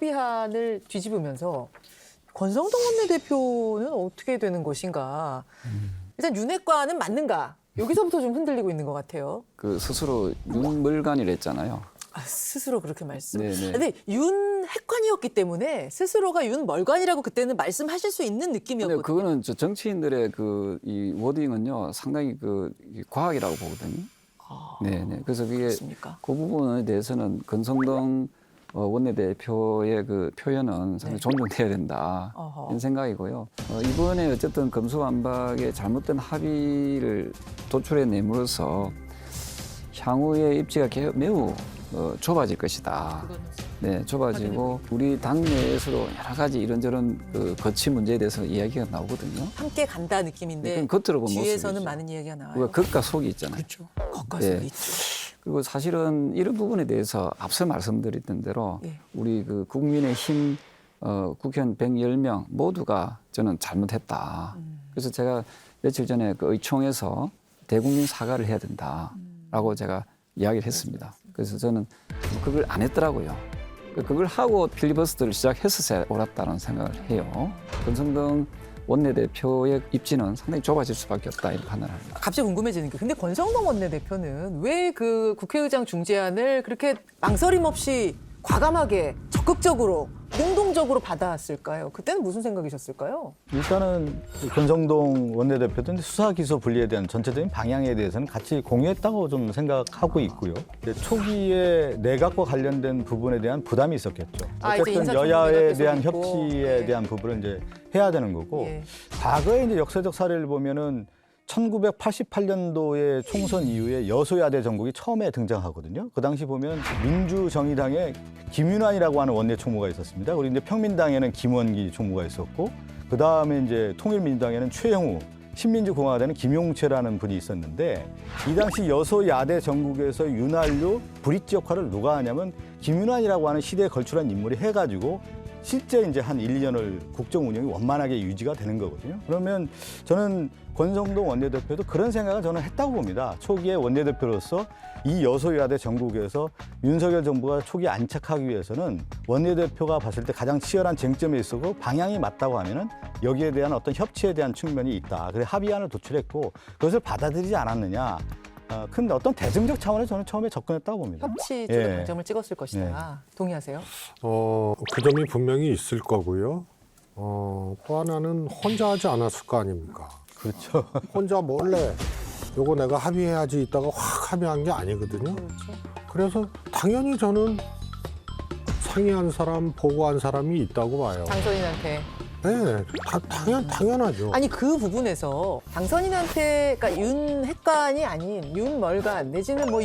합의안을 뒤집으면서 권성동 원내대표는 어떻게 되는 것인가. 일단 윤핵관은 맞는가. 여기서부터 좀 흔들리고 있는 것 같아요. 그 스스로 윤멀관이랬잖아요. 스스로 그렇게 말씀. 네네. 근데 윤핵관이었기 때문에 스스로가 윤멀관이라고 그때는 말씀하실 수 있는 근데 느낌이었거든요. 그거는 저 정치인들의 이 워딩은요 상당히 이 과학이라고 보거든요. 네네. 그래서 그게 그렇습니까? 그 부분에 대해서는 권성동 원내대표의 그 표현은 상당히 존중돼야 된다 어허. 이런 생각이고요. 이번에 어쨌든 검수완박의 잘못된 합의를 도출해 내므로써 향후의 입지가 매우 좁아질 것이다. 네, 좁아지고 우리 당내에서도 여러 가지 이런저런 그 거치 문제에 대해서 이야기가 나오거든요. 함께 간다 느낌인데 그건 겉으로 본 뒤에서는 모습이죠. 많은 이야기가 나와요. 우리가 겉과 속이 있잖아요. 그렇죠. 겉과 속이 네. 있죠. 그리고 사실은 이런 부분에 대해서 앞서 말씀드렸던 대로 예. 우리 그 국민의힘 국회의원 110명 모두가 저는 잘못했다. 그래서 제가 며칠 전에 그 의총에서 대국민 사과를 해야 된다라고 제가 이야기를 했습니다. 그래서 저는 그걸 안 했더라고요. 그걸 하고 필리버스터를 시작했었어야 옳았다는 생각을 해요. 권성동 원내대표의 입지는 상당히 좁아질 수밖에 없다 이렇게 판단합니다. 갑자기 궁금해지는 게 근데 권성동 원내대표는 왜 그 국회의장 중재안을 그렇게 망설임 없이 과감하게 적극적으로 능동적으로 받아왔을까요? 그때는 무슨 생각이셨을까요? 일단은 권성동 원내대표도 수사 기소 분리에 대한 전체적인 방향에 대해서는 같이 공유했다고 좀 생각하고 있고요. 초기에 내각과 관련된 부분에 대한 부담이 있었겠죠. 이제 어쨌든 인사청문회가 여야에 계속 대한 있고. 협치에 네. 대한 부분을 이제 해야 되는 거고 예. 과거에 이제 역사적 사례를 보면은 1988년도에 총선 이후에 여소야대 정국이 처음에 등장하거든요. 그 당시 보면 민주정의당에 김윤환이라고 하는 원내 총무가 있었습니다. 그리고 이제 평민당에는 김원기 총무가 있었고, 그 다음에 이제 통일민주당에는 최영우, 신민주공화당에는 김용채라는 분이 있었는데, 이 당시 여소야대 정국에서 윤활유 브릿지 역할을 누가 하냐면 김윤환이라고 하는 시대에 걸출한 인물이 해가지고 실제 이제 한 1, 2년을 국정 운영이 원만하게 유지가 되는 거거든요. 그러면 저는 권성동 원내대표도 그런 생각을 저는 했다고 봅니다. 초기에 원내대표로서 이 여소야대 전국에서 윤석열 정부가 초기에 안착하기 위해서는 원내대표가 봤을 때 가장 치열한 쟁점에 있었고 방향이 맞다고 하면은 여기에 대한 어떤 협치에 대한 측면이 있다. 그래서 합의안을 도출했고 그것을 받아들이지 않았느냐. 큰 어떤 대승적 차원에서 저는 처음에 접근했다고 봅니다. 협치 쪽에 예. 방점을 찍었을 것이다. 동의하세요? 그 점이 분명히 있을 거고요. 또 하나는 혼자 하지 않았을 거 아닙니까? 그렇죠. 혼자 몰래 요거 내가 합의해야지 있다가 확 합의한 게 아니거든요. 그렇죠. 그래서 당연히 저는 상의한 사람, 보고한 사람이 있다고 봐요. 당선인한테. 네, 당연하죠. 아니 그 부분에서 당선인한테 그러니까 윤핵관이 아닌 윤멀관 내지는 뭐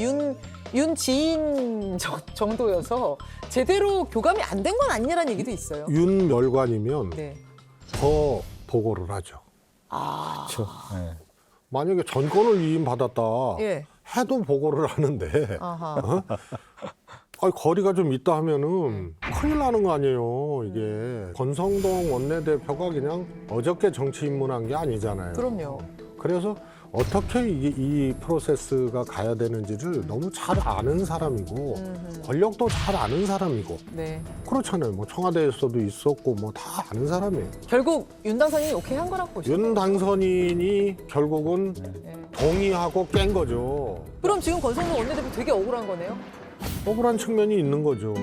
윤지인 정도여서 제대로 교감이 안 된 건 아니냐라는 얘기도 있어요. 윤멸관이면 네. 더 보고를 하죠. 그렇죠. 네. 만약에 전권을 위임받았다 예. 해도 보고를 하는데 아하. 거리가 좀 있다 하면은 큰일 나는 거 아니에요. 이게 권성동 원내대표가 그냥 어저께 정치 입문한 게 아니잖아요. 그럼요. 그래서 어떻게 이 프로세스가 가야 되는지를 너무 잘 아는 사람이고 권력도 잘 아는 사람이고 네. 그렇잖아요. 뭐 청와대에서도 있었고 뭐 다 아는 사람이에요. 결국 윤 당선인이 오케이 한 거라고 보시죠. 윤 당선인이 결국은 네. 동의하고 깬 거죠. 그럼 지금 권성동 원내대표 되게 억울한 거네요. 억울한 측면이 있는 거죠.